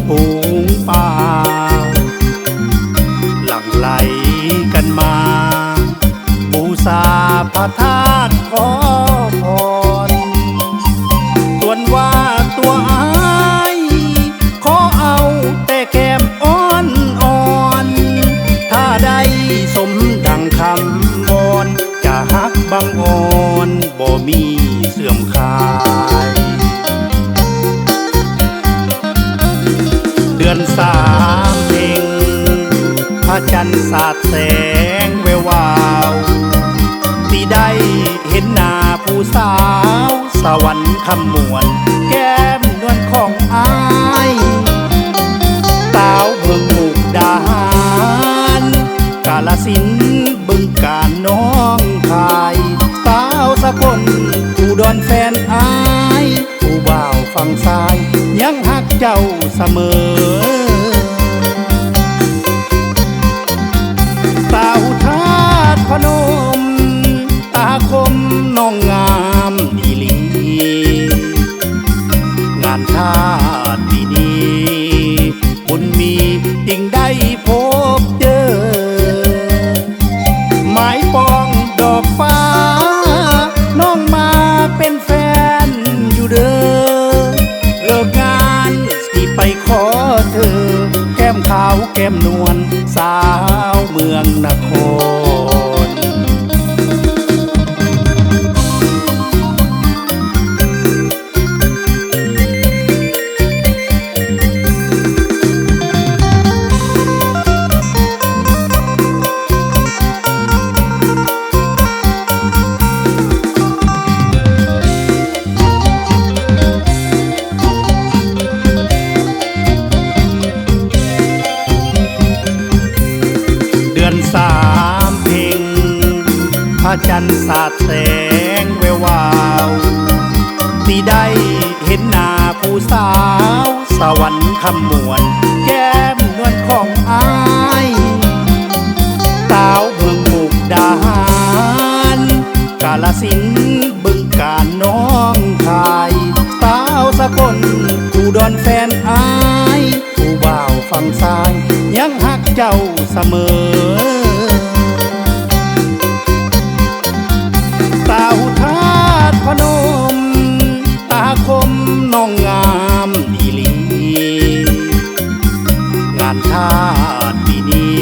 ฝูงป่าหลั่งไหลกันมาบูชาพระธาตุขอพรส่วนว่าตัวอ้ายขอเอาแต่แก้มอ่อนอ่อนถ้าได้สมดังคำวอนจะฮักบังอ่อนบ่มีเสื่อมคลายเดือนสามเพ็งพระจันทร์สาดแสงแวววาวที่ได้เห็นหน้าผู้สาวสวรรค์คำมวลแก้มนวลของอ้ายสาวเมืองมุกดาหารกาฬสินธุ์บึงกาฬน้องคายสาวสกลอุดรแฟนอ้ายผู้บ่าวฝั่งซ้ายยังฮักเจ้าเสมอสาวธาตุพนมตาคมน้องงามดีลีงานทาสปีนี้บุญมีจึงได้พบเจอหมายปองดอกฟ้าน้องมาเป็นแฟนอยู่เด้อเลิกงานสิไปขอเธอแก้มขาวแก้มนวลสาวเมืองนครเดือนสามเพ็งพระจันทร์สาดแสงแวววาวที่ได้เห็นหน้าผู้สาวสวรรค์คำมวลแก้มนวลของอ้ายสาวเมืองมุกดาหารกาฬสินธุ์บึงกาฬน้องคายสาวสกลอุดรแฟนอ้ายผู้บ่าวฝั่งซ้ายยังฮักเจ้าเสมอสาวธาตุพนมตาคมน้องงามดีลีงานทาสปีนี้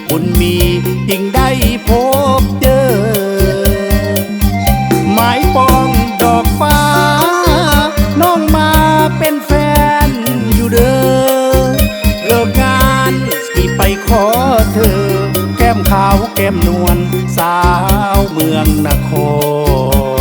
บุญมีจึงได้พบเจอหมายปองดอกฟ้าน้องมาเป็นแฟนอยู่เด้อเลิกงานสิไปขอเธอแก้มขาวแก้มนวลสาวเมืองนคร